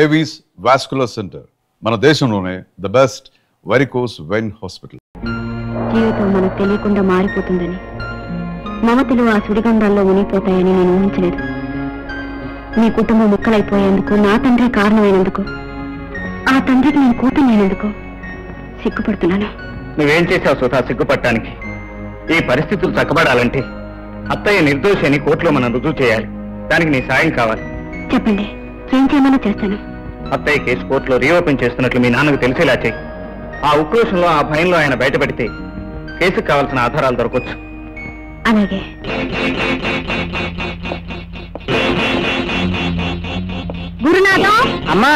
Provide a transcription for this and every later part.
Avis vascular centre మన దేశంలోనే the best varicose vein hospital. జీవితం మనకు తెలియకుండా మారిపోతుందని, మమతలు ఆ సుడిగంధాల్లో మునిగిపోతాయని నేను ఊహించలేదు. మీ కుటుంబం ముక్కలైపోయేందుకు నా తండ్రి కారణమైనందుకు, ఆ తండ్రికి నేను కూతురైనందుకు సిగ్గుపడుతున్నాను. నువ్వేం చేశావు సుధా సిగ్గుపడటానికి? ఈ పరిస్థితులు చక్కబడాలంటే అత్తయ్య నిర్దోషి అని కోర్టులో మనం రుజువు చేయాలి. దానికి నీ సాయం కావాలి. చెప్పండి, ఏం చేయమన్నా చేస్తాను. అత్తయ్య కేసు కోర్టులో రీఓపెన్ చేస్తున్నట్లు మీ నాన్నకు తెలిసేలా చేయి. ఆ ఉక్రోషంలో, ఆ భయంలో ఆయన బయటపెడితే కేసుకు కావాల్సిన ఆధారాలు దొరకొచ్చు. అలాగే. గురునాథం, అమ్మా,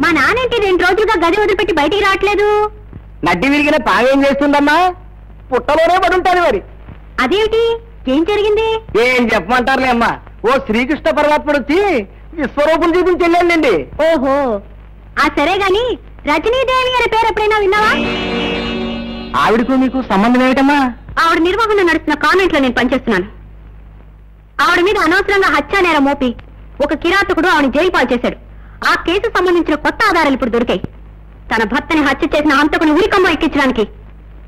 మా నాన్నేంటి 2 రోజులుగా గది వదిలిపెట్టి బయటికి రావట్లేదు? నడ్డి విరిగిన పావేం చేస్తుందమ్మా? పుట్టలోనే పడుంటారు మరి. అదేమిటి, ఏం జరిగింది? ఏం చెప్పమంటారులే అమ్మా. ఓ శ్రీకృష్ణ పరమాత్ముడు వచ్చి విశ్వరూపం చూపించి వెళ్ళండి. ఓహో, ఆ సరే గాని రజనీదేవి అనే పేరు ఎప్పుడైనా విన్నావా? ఆవిడకు మీకు సంబంధం ఏమిటమ్మా? ఆవిడ నిర్వహణ నడుస్తున్న కాన్వెంట్ లో నేను పనిచేస్తున్నాను. ఆవిడ మీద అనవసరంగా హత్యా నేరం మోపి ఒక కిరాతకుడు ఆవిడ జైలు పాలు చేశాడు. ఆ కేసు సంబంధించిన కొత్త ఆధారాలు ఇప్పుడు దొరికాయి. తన భర్తని హత్య చేసిన హంతకుని ఉరికమ్మ ఎక్కించడానికి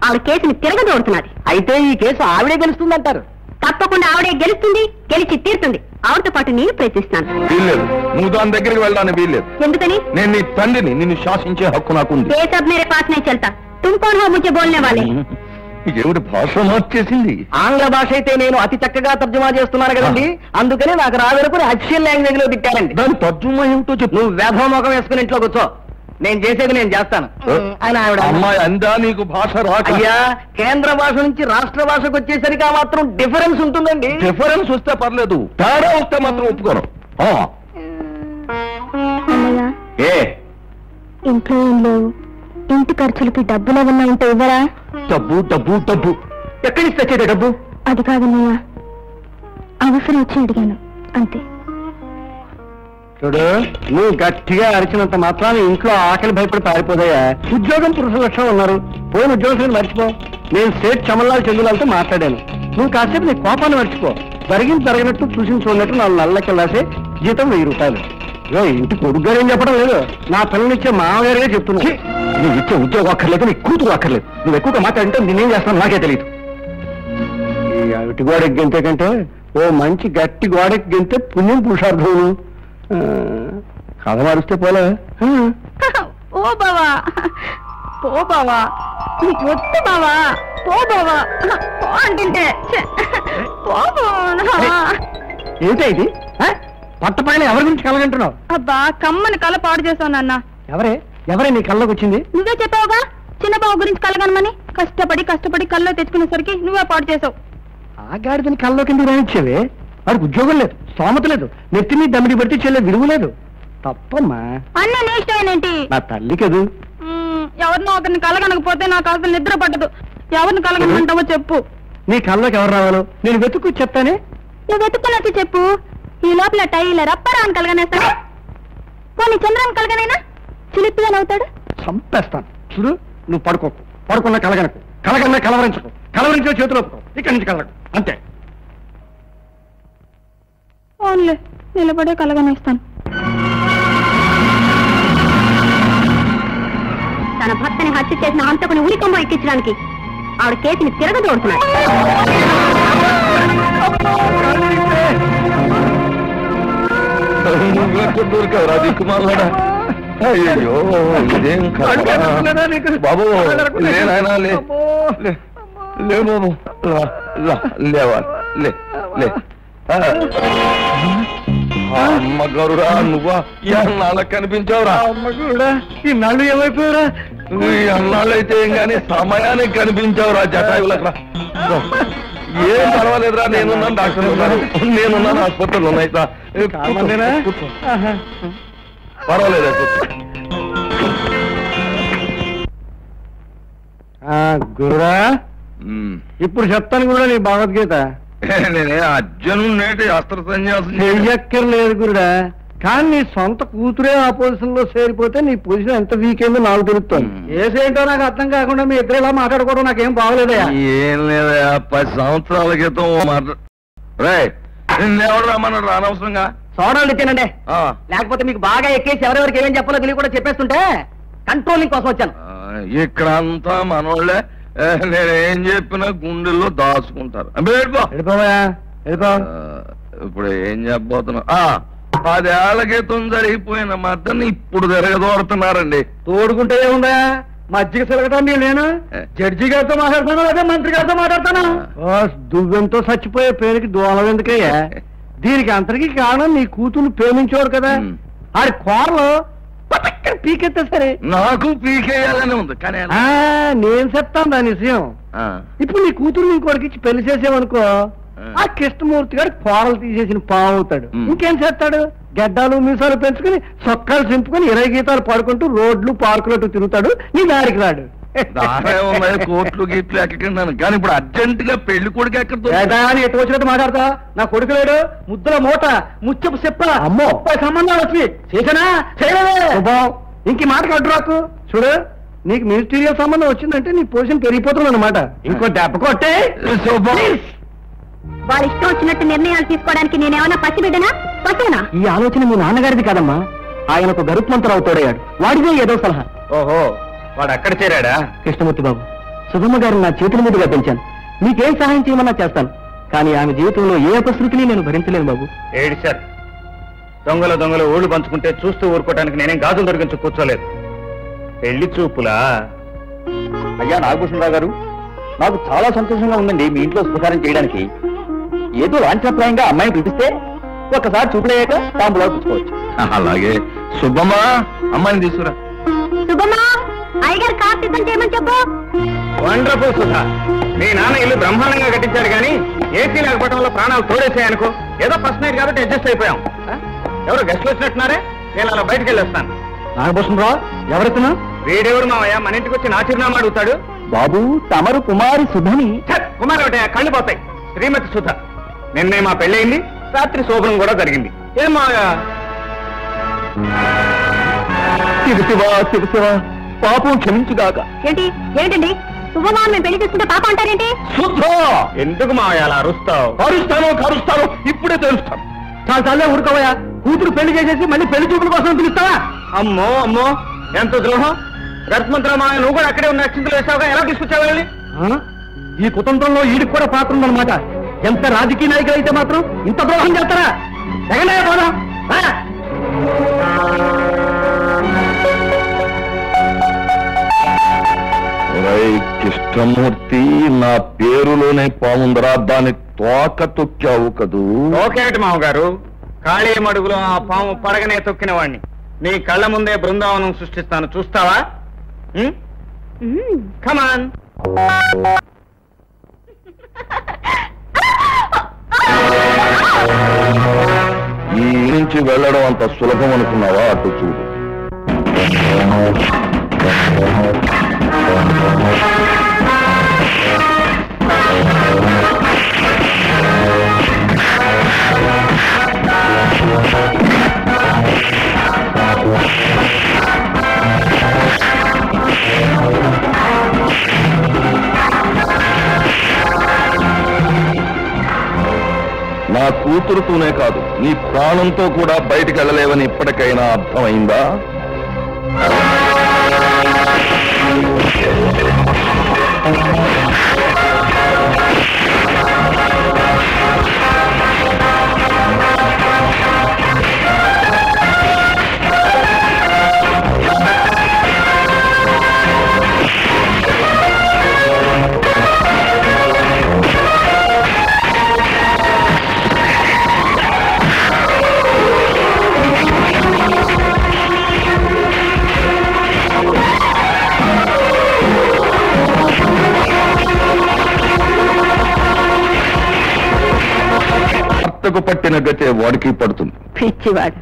ఆవిడ కేసుని తిరగదోడుతున్నది. అయితే ఈ కేసు ఆవిడే గెలుస్తుందంటారు? తప్పకుండా ఆవిడే గెలుస్తుంది, గెలిచి తీరుతుంది. ఆవిడతో పాటు నేను ప్రయత్నిస్తాను. వీల్లేదు, నువ్వు దాని దగ్గరికి వెళ్ళడానికి వీల్లేదు. ఎందుకని? నేను నీ తండ్రిని, నిన్ను శాసించే హక్కు నాకుంది. ఏ సబ్ మేరే పాస్ नहीं चलता, तुम कौन हो मुझे बोलने वाले? ఎవరి భాష మార్చేసింది? ఆంగ్ల భాష అయితే నేను అతి చక్కగా తర్జుమా చేస్తున్నాను కదండి, అందుకని నాకు రాదనుకుని అఫిషియల్ లాంగ్వేజ్ లో తిట్టారండి. దాని తర్జుమా ఏమిటో చెప్పు. నువ్వు వేధోముఖం వేసుకుని ఇంట్లో కూర్చో, నేను చేసేది నేను చేస్తాను అని ఆవిడ. అమ్మాయి అందా నీకు భాష రాక? అయ్యా, కేంద్ర భాష నుంచి రాష్ట్ర భాషకు వచ్చేసరికి ఆ మాత్రం డిఫరెన్స్ ఉంటుందండి. డిఫరెన్స్ వస్తే పర్లేదు, తేడా వస్తే మాత్రం ఒప్పుకోను. ఏ ఇంట్లో ఏం లేవు, ఇంటి ఖర్చులకి డబ్బులు ఏమన్నా ఉంటే ఇవ్వరా? డబ్బు డబ్బు డబ్బు ఎక్కడి నుంచి తెచ్చేదే డబ్బు? అది కాదన్నయ్య, అవసరం వచ్చి అడిగాను అంతే. చూడు, నువ్వు గట్టిగా అరిచినంత మాత్రాన్ని ఇంట్లో ఆకలి భయపడి పారిపోదయ్యా. ఉద్యోగం పురుష లక్షణం ఉన్నారు, పోయిన ఉద్యోగం మర్చిపో. నేను సేట్ చమల్లాల్ చందులాలతో మాట్లాడాను. నువ్వు కాసేపు నీ కోపాన్ని మర్చిపో. జరిగింది జరగనట్టు చూసి చూడనట్టు 4 నెలలకి వెళ్ళాసి జీతం 1000 రూపాయలు. ఇంటి కొడుకు ఏం చెప్పడం లేదు, నా పిల్లనిచ్చే మామగారిగా చెప్తున్నా. నువ్వు ఇచ్చే ఉద్యోగం అక్కర్లేదు, నీ కూతురు అక్కర్లేదు. నువ్వు ఎక్కువగా మాట్లాడితే నేనేం చేస్తాను నాకే తెలియదు. ఈ అవిటి గోడకి గెంతే కంటే ఓ మంచి గట్టి గోడకి గెంతే పుణ్యం పురుషార్థం. కథ మారిస్తే పోలే. ఓ బావా, పో బావా, నీకు వద్దు బావా, పో బావా, పో అంటుంటే పో బావా. ఏమిటా ఇది? పట్ట పైన ఎవరి గురించి కలగంటున్నావు? అబ్బా, కమ్మని కళ పాడు చేసావు నాన్న. ఎవరే నీ కళ్ళకి వచ్చింది? నువ్వే చెప్పావుగా చిన్న బావ గురించి కలగనమని. కష్టపడి కల్లో తెచ్చుకునేసరికి నువ్వే పాడు చేసావు. ఆ గాడిదని కల్లోకి ఎందుకు రానిచ్చేవే? వాడికి ఉద్యోగం లేదు, స్తోమత లేదు, నెత్తి మీద దమ్మిడి పడితే చెల్లె విలువ లేదు. తప్పమ్మా. అన్న నీ ఇష్టమేనేంటి? నా తల్లి కదూ. ఎవరినో ఒకరిని కలగనకపోతే నాకు అసలు నిద్ర పట్టదు. ఎవరిని కలగనమంటావో చెప్పు. నీ కల్లోకి ఎవరు రావాలో నేను వెతుక్కు చెప్తానే. నువ్వు వెతుక్కున్నట్టు చెప్పు. ఈ లోపల టైలర్ అప్పారాన్ని కలగనేస్తాడు. పోనీ చంద్రాన్ని కలగనైనా చిలిపిగా నవ్వుతాడు. చంపేస్తాను. చూడు, నువ్వు పడుకున్న కలగనకు, కలగన్నా కలవరించకు, కలవరించిన చేతులు ఒప్పుకో, ఇక్కడి నుంచి కలగకు, అంతే. ఓన్లే నిలబడే కలగనేస్తాను. తన భర్తని హత్య చేసిన హంతకుని ఉరికొమ్మ ఎక్కించడానికి ఆవిడ కేసుని తిరగదోడుతున్నాడు. అయ్యో, ఇదేం బాబు, లేనాయనా లే బాబు, లేవా లే. అమ్మ గరుడా, నువ్వా ఎన్నాళ్ళకి కనిపించావురా? అమ్మ కూడా ఈ నళ్ళు ఏమైపోయారా? ఎన్నాళ్ళైతే ఏం కానీ సమయానికి కనిపించావురా జటాయులకు. ఏం పర్వాలేదురా, నేనున్నాను, డాక్టర్ ఉన్నారు, నేనున్నాను, ఆసుపత్రులు ఉన్నాయి. పర్వాలేదు. గురుడా, ఇప్పుడు చెప్తాను కూడా నీ భగవద్గీత. నేనే అర్జును నేటి అస్త్ర సన్యాసం చెయ్యక్కర్లేదు గురుడా, కానీ నీ సొంత కూతురే ఆ పొజిషన్ లో చేరిపోతే నీ పొజిషన్ ఎంత వీక్ అయిందో నాకు తెలుస్తుంది. ఏసేంటో నాకు అర్థం కాకుండా మీ ఇద్దరు ఇలా మాట్లాడుకోవడం నాకేం బాగోలేదయా. ఏం లేదా, 10 సంవత్సరాల క్రితం నిన్నెవడు రమ్మన్నాడు అనవసరంగా? సోడాలు ఇచ్చానండి ఆ, లేకపోతే మీకు బాగా ఎక్కేసి ఎవరెవరికి ఏమేం చెప్పాలో తెలియ కూడా చెప్పేస్తుంటే కంట్రోలింగ్ కోసం వచ్చాను. ఇక్కడ అంతా మనోళ్ళే. నేనేం చెప్పినా గుండెల్లో దాచుకుంటారు. వెళ్ళిపోవా వెళ్ళిపో. ఇప్పుడు ఏం చెప్పబోతున్నా, 10 ఏళ్ల క్రితం జరిగిపోయిన మద్దన్ని ఇప్పుడు తిరగదోడుతున్నారండి. తోడుకుంటే ఏముందా, మజ్జిగ సిలగటం నేను జడ్జి గారితో మాట్లాడతాను లేదా మంత్రి గారితో మాట్లాడతాను. దువ్వెంతో చచ్చిపోయే పేరుకి దూరం ఎందుకయ్యా? దీనికి అంతరికి కారణం నీ కూతురు ప్రేమించేవాడు కదా, ఆడి కోరలు పీకెత్తే సరే. నాకు పీకేయాలని ఉంది కానీ నేను చెప్తాను దాని విషయం. ఇప్పుడు నీ కూతురు ఇంకోటికి ఇచ్చి పెళ్లి చేసేవనుకో, ఆ కృష్ణమూర్తి గారు కోరలు తీసేసిన పావు అవుతాడు. ఇంకేం చేస్తాడు, గడ్డాలు మీసాలు పెంచుకుని చొక్కాలు చింపుకొని 20 గీతాలు పాడుకుంటూ రోడ్లు పార్కులట్టు తిరుగుతాడు, నీ దారికి రాడు. కోట్లు గీట్లు ఎక్కడిన్నాను కానీ ఇప్పుడు అర్జెంట్ గా పెళ్లి కొడుకు ఎటు వచ్చినట్టు మాట్లాడతా. నా కొడుకు లేడు, ముద్దుల మూట ముచ్చపు చెప్ప అమ్మో సంబంధాలు వచ్చి చేసానా చేయలేదే. ఇంక మాటకు అడ్డు రాకు. చూడు, నీకు మినిస్టీరియల్ సంబంధం వచ్చిందంటే నీ పొజిషన్ పెరిగిపోతుంది అనమాట. ఇంకో దెబ్బ కొట్టే. వాళ్ళ ఇష్టం వచ్చినట్టు నిర్ణయాలు తీసుకోవడానికి నేనేమన్నా పసిబిడ్డనా పశువునా? ఈ ఆలోచన మీ నాన్నగారిది కాదమ్మా, ఆయన ఒక గరుత్మంతుడు అవుతాడయ్యాడు, వాడిదే ఏదో సలహా. ఓహో, వాడు అక్కడ చేరాడా? కృష్ణమూర్తి బాబు, సుధమ్మ గారిని నా చేతుల మీదుగా పెంచాను. మీకేం సహాయం చేయమన్నా చేస్తాను, కానీ ఆమె జీవితంలో ఏ అపశృతిని నేను భరించలేను బాబు. ఏడు సార్, దొంగలు ఊళ్ళు పంచుకుంటే చూస్తూ ఊరుకోవడానికి నేనేం గాజులు దొరికించు కూర్చోలేదు. పెళ్లి చూపులా? అయ్యా నాగభూషణరావు గారు, నాకు చాలా సంతోషంగా ఉందండి మీ ఇంట్లో శుభకార్యం చేయడానికి. ఏదో లాంఛనప్రాయంగా అమ్మాయిని పిలిపిస్తే ఒక్కసారి చూపులయ్యాక తాంబులో పుచ్చుకోవచ్చు. అలాగే. శుభమా, అమ్మాయిని తీసుకురా. శుభమా, అయ్యగారు కార్ సిద్ధం చేయమని చెప్పు. వండర్ఫుల్ సుధా, మీ నాన్న ఇల్లు బ్రహ్మాండంగా కట్టించారు కానీ ఏసీ లేకపోవడం వల్ల ప్రాణాలు తోడేసాయనుకో. ఏదో ఫస్ట్ నైట్ కాబట్టి అడ్జస్ట్ అయిపోయాం. ఎవరో గెస్ట్లు వచ్చినట్టున్నారే, నేను అలా బయటకు వెళ్ళొస్తాను. నాగభూషణరావు ఎవరైతున్నా? వీడెవరు మావయ్య మన ఇంటికి వచ్చి నా చిరునామా అడుగుతాడు? బాబు, తమరు కుమారి సుధని. కుమార్ ఒకటే, కళ్ళు పోతాయి. శ్రీమతి సుధ. నిన్నే మా పెళ్ళయింది, రాత్రి శోభనం కూడా జరిగింది. ఏం మావయ్య? శివశివా, పాపం క్షమించుగాక. ఏంటండి శుభమా మేము పెళ్లి చేసుకుంటే పాప అంటారేంటి? శుద్ధ! ఎందుకు మావయ్య అలా అరుస్తావు? కరుస్తాను, ఇప్పుడే తెలుస్తాను. చాలా చాలే ఊరుకోవయా. కూతురు పెళ్లి చేసేసి మళ్ళీ పెళ్లి చూపుల కోసం పిలుస్తావా? అమ్మో అమ్మో, ఎంత ద్రోహం. గర్భమంత్రం మావయ్య, నువ్వు కూడా అక్కడే ఉన్న అక్షింతలు వేసావుగా, ఎలా తీసుకొచ్చావు? ఈ కుతంత్రంలో ఈడికి కూడా పాత్ర ఉందన్నమాట. ఎంత రాజకీయ నాయకులు అయితే మాత్రం ఇంత ద్రోహం చేస్తారా? జగన్నాయ పోదాం. కృష్ణమూర్తి, నా పేరులోనే పాముందరా, దాని తోక తొక్కావు కదూ. ఓకేటి మామగారు, ఖాళీ మడుగులో ఆ పాము పడగనే తొక్కిన వాడిని నీ కళ్ళ ముందే బృందావనం సృష్టిస్తాను, చూస్తావా? కమాన్. ఈ నుంచి వెళ్ళడం అంత సులభం అనుకున్నావా? అటు చూడు. నా కూతురుతోనే కాదు, నీ ప్రాణంతో కూడా బయటికి వెళ్ళలేవని ఇప్పటికైనా అర్థమైందా? పట్టిన గతే వాడికి పడుతుంది. పిచ్చివాడు,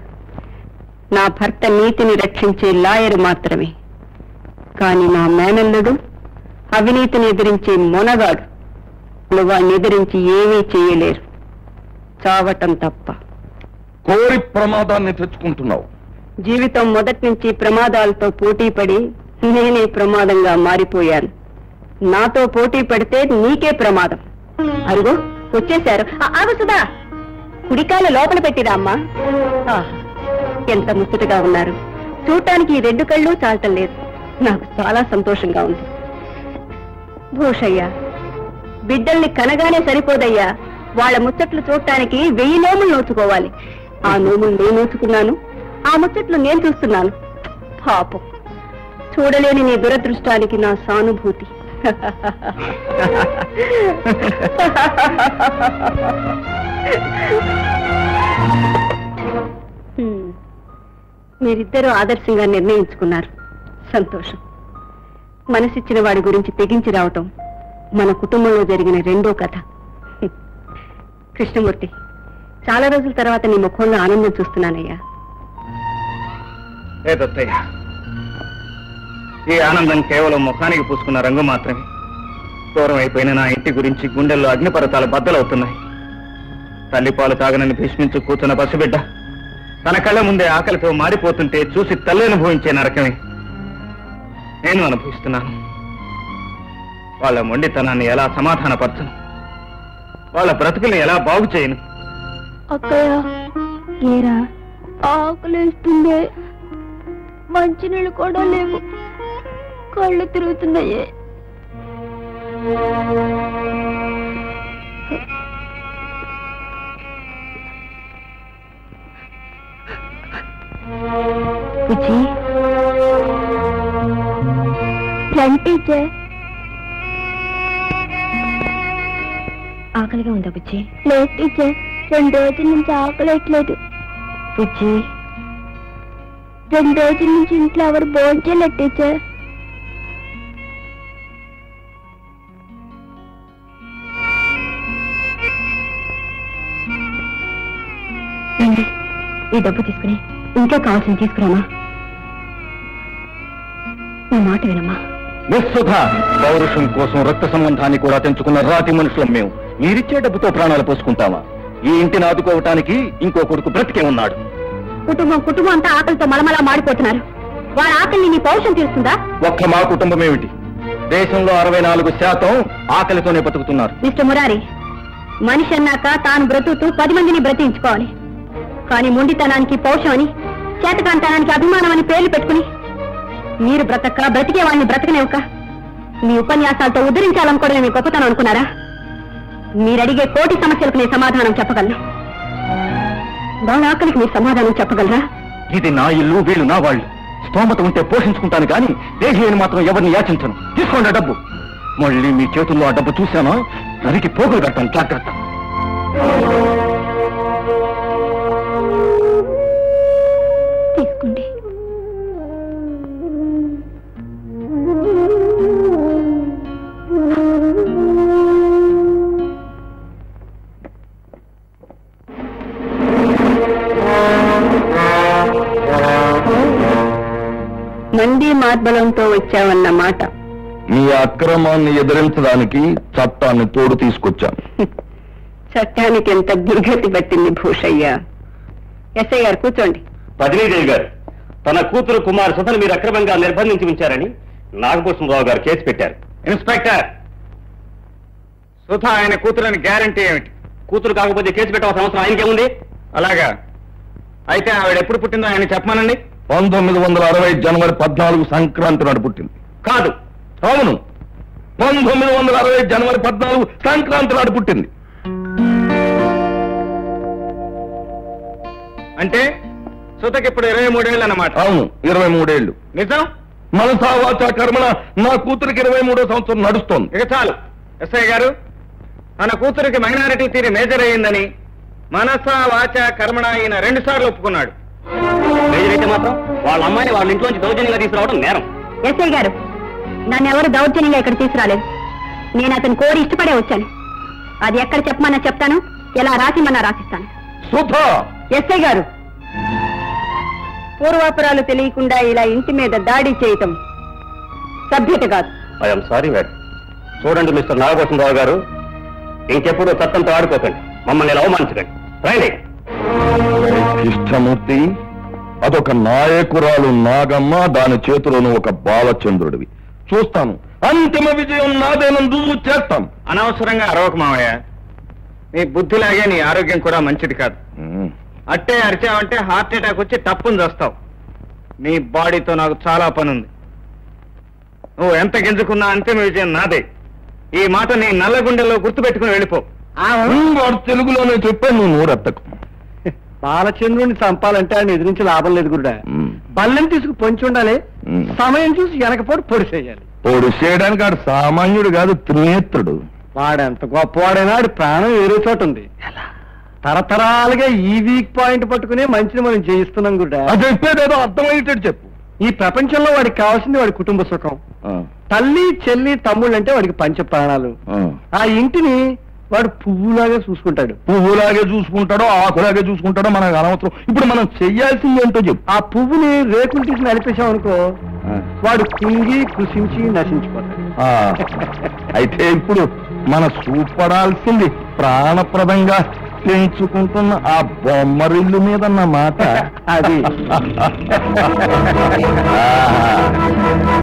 నా భర్త నీతిని రక్షించే లాయరు మాత్రమే, కాని నా మేనల్లుడు అవినీతిని ఎదిరించే మొనగాడు. వాడిని ఎదిరించి ఏమీ చేయలేరు, చావటం తప్ప. కోరి ప్రమాదాన్ని తెచ్చుకుంటున్నావు. జీవితం మొదటి నుంచి ప్రమాదాలతో పోటీ పడి నేనే ప్రమాదంగా మారిపోయాను. నాతో పోటీ పడితే నీకే ప్రమాదం. అరుగో వచ్చేశారు. ఆగు సుధా, కుడికాల లోపల పెట్టిరా అమ్మా. ఎంత ముచ్చటగా ఉన్నారు. చూడటానికి ఈ 2 కళ్ళు చాలటం లేదు. నాకు చాలా సంతోషంగా ఉంది. భూషయ్య, బిడ్డల్ని కనగానే సరిపోదయ్యా. వాళ్ళ ముచ్చట్లు చూడటానికి 1000 నోములు నోచుకోవాలి. ఆ నోములు నేను నోచుకున్నాను, ఆ ముచ్చట్లు నేను చూస్తున్నాను. పాపం, చూడలేని నీ దురదృష్టానికి నా సానుభూతి. మీరిద్దరూ ఆదర్శంగా నిర్ణయించుకున్నారు. సంతోషం. మనసిచ్చిన వాడి గురించి తెగించి రావటం మన కుటుంబంలో జరిగిన 2వ కథ. కృష్ణమూర్తి, చాలా రోజుల తర్వాత నీ ముఖంలో ఆనందం చూస్తున్నానయ్యా. లేదత్తయ్య, ఈ ఆనందం కేవలం ముఖానికి పూసుకున్న రంగు మాత్రమే. దూరం అయిపోయిన నా ఇంటి గురించి గుండెల్లో అగ్నిపర్వతాలు బద్దలవుతున్నాయి. తల్లిపాలు తాగనని భీష్మించు కూర్చున్న పసిబిడ్డ తన కళ్ళ ముందే ఆకలితో మారిపోతుంటే చూసి తల్లి అనుభవించే నరకమే నేను అనుభవిస్తున్నాను. వాళ్ళ మొండితనాన్ని ఎలా సమాధానపరచను? వాళ్ళ బ్రతుకుల్ని ఎలా బాగు చేయను? అక్కయ్య, ఏరా ఆకలిస్తుందే, మంచినీళ్ళు కూడా లేవు, కళ్ళు తిరుగుతున్నాయే. బుజ్జి, టీచర్, ఆకలిగా ఉందా బుజ్జి? లేదు టీచర్, 2 రోజుల నుంచి ఆకలేట్లేదు. బుజ్జి, 2 రోజుల నుంచి ఇంట్లో ఎవరు భోంచేయలేదు టీచర్. ఈ డబ్బు తీసుకుని ఇంకా కావాల్సింది తీసుకురామా. నా మాట వినమ్మా. నిస్సుధా, పౌరుషం కోసం రక్త సంబంధాన్ని కూడా తెంచుకున్న రాతి మనుషులం మేము. మీరిచ్చే డబ్బుతో ప్రాణాలు పోసుకుంటామా? ఈ ఇంటిని ఆదుకోవటానికి ఇంకో కొడుకు బ్రతికే ఉన్నాడు. కుటుంబం అంతా ఆకలితో మలమలా మాడిపోతున్నారు. వారి ఆకలిని నీ పౌరుషం తీరుస్తుందా? ఒక్క మా కుటుంబం ఏమిటి, దేశంలో 64% ఆకలితోనే బతుకుతున్నారు. మిస్టర్ మురారి, మనిషి అన్నాక తాను బ్రతుకుతూ 10 మందిని బ్రతికించుకోవాలి. కానీ మొండితనానికి పౌరుషం అని, చేతకాంతనానికి అభిమానం అని పేర్లు పెట్టుకుని మీరు బ్రతికే వాళ్ళని బ్రతకనివ్వక మీ ఉపన్యాసాలతో ఉద్ధరించాలనుకోవడం మీ గొప్పతనం అనుకున్నారా? మీరడిగే 1,000,000 సమస్యలకు నేను సమాధానం చెప్పగలను. వాళ్ళ ఆకలికి మీరు సమాధానం చెప్పగలరా? ఇది నా ఇల్లు, వీళ్ళు నా వాళ్ళు. స్తోమత ఉంటే పోషించుకుంటాను కానీ దేశీయుని మాత్రం ఎవరిని యాచించను. తీసుకోండి ఆ డబ్బు. మళ్ళీ మీ చేతుల్లో ఆ డబ్బు చూశానో నరికి పోగులు కట్టాను. జాగ్రత్త. తీసుకోండి. మంది మార్బలంతో వచ్చావన్న మాట. మీ అక్రమాన్ని ఎదిరించడానికి చట్టాన్ని తోడు తీసుకొచ్చాను. చట్టానికి ఎంత దుర్గతి పట్టింది భూషయ్య. ఎస్ఐ గారు కూర్చోండి. పదినీదేవి గారు, తన కూతురు కుమార్ సుధను మీరు అక్రమంగా నిర్బంధించి ఉంచారని నాగభూషణరావు గారు కేసు పెట్టారు. ఇన్స్పెక్టర్, సుధ ఆయన కూతురని గ్యారంటీ ఏమిటి? కూతురు కాకపోతే కేసు పెట్టవలసిన అవసరం ఆయనకేముంది? అలాగా, అయితే ఆవిడ ఎప్పుడు పుట్టిందో ఆయన చెప్పమనండి. 1960 జనవరి 14 సంక్రాంతి నాడు పుట్టింది. కాదు. అవును, 1960 జనవరి 14 సంక్రాంతి నాడు పుట్టింది. అంటే సుధకి ఇప్పుడు 23 ఏళ్ళు అన్నమాట. అవును, 23 ఏళ్ళు. నిజం? మనసా వాచా కర్మణ నా కూతురికి 23వ సంవత్సరం నడుస్తోంది. ఇక చాలు. ఎస్ఐ గారు, తన కూతురికి మైనారిటీ తీరి మేజర్ అయ్యిందని మనసా వాచా కర్మణ ఈయన 2 సార్లు ఒప్పుకున్నాడు. మేజర్ అయితే మాత్రం వాళ్ళ అమ్మాయిని వాళ్ళ ఇంట్లోంచి దౌర్జన్యంగా తీసుకురావడం నేరం. ఎస్ఐ గారు, నన్ను ఎవరు దౌర్జన్యంగా ఇక్కడ తీసుకురాలేదు. నేను అతను కోరి ఇష్టపడే వచ్చాను. అది ఎక్కడ చెప్పమన్నా చెప్తాను, ఎలా రాసిమన్నా రాసిస్తాను. సుధా! ఎస్ఐ గారు, పూర్వాపురాలు తెలియకుండా ఇలా ఇంటి మీద దాడి చేయటం సభ్యత కాదు. I'm sorry madam. చూడండి మిస్టర్ నాగభూషణరావు గారు, ఇంకెప్పుడు చట్టంతో ఆడుకోకండి, మమ్మల్ని ఇలా అవమానించకండి. రండి. కృష్ణమూర్తి, అదొక నాయకురాలు నాగమ్మ, దాని చేతిలోను ఒక బాలచంద్రుడివి. చూస్తాను, అంతిమ విజయం నాదేనని రుజువు చేస్తాం. అనవసరంగా అరవక మావయ్య. నీ బుద్ధిలాగే నీ ఆరోగ్యం కూడా మంచిది కాదు. అట్టే అరిచావంటే హార్ట్ అటాక్ వచ్చి తప్పుని చేస్తావు. నీ బాడీతో నాకు చాలా పని ఉంది. నువ్వు ఎంత గింజుకున్నా అంతిమ విజయం నాదే. ఈ మాట నీ నల్లగుండెల్లో గుర్తుపెట్టుకుని వెళ్ళిపో. వాడు తెలుగులోనే చెప్పాను, నువ్వు నోరెత్తకు. బాలచంద్రుని చంపాలంటే ఆయన ఎదిరించి లాభం లేదు గురుడా. బల్లెం తీసుకు పొంచి ఉండాలి, సమయం చూసి వెనకపోటు పొడి చేయాలి. పొడి చేయడానికి ఆడు సామాన్యుడు కాదు, త్రినేత్రుడు. వాడెంత గొప్పవాడైనా ఆడి ప్రాణం వేరే చోట ఉంది. తరతరాలుగా ఈ వీక్ పాయింట్ పట్టుకునే మంచిని మనం జయిస్తున్నాం గురుడా. అది చెప్పేదేదో అర్థమయ్యేటట్టు చెప్పు. ఈ ప్రపంచంలో వాడికి కావాల్సింది వాడి కుటుంబ సుఖం. తల్లి చెల్లి తమ్ముళ్ళు అంటే వాడికి పంచ ప్రాణాలు. ఆ ఇంటిని వాడు పువ్వులాగే చూసుకుంటాడు. పువ్వులాగే చూసుకుంటాడో ఆకులాగే చూసుకుంటాడో మనకు అనవసరం. ఇప్పుడు మనం చెయ్యాల్సింది ఏంటో చెప్పు. ఆ పువ్వుని రేకులు తీసి నడిపేశాం అనుకో, వాడు కుంగి కృషించి నశించిపోతాడు. అయితే ఇప్పుడు మన చూపడాల్సింది ప్రాణప్రదంగా పెంచుకుంటున్న ఆ బొమ్మరిల్లు మీద మాట అది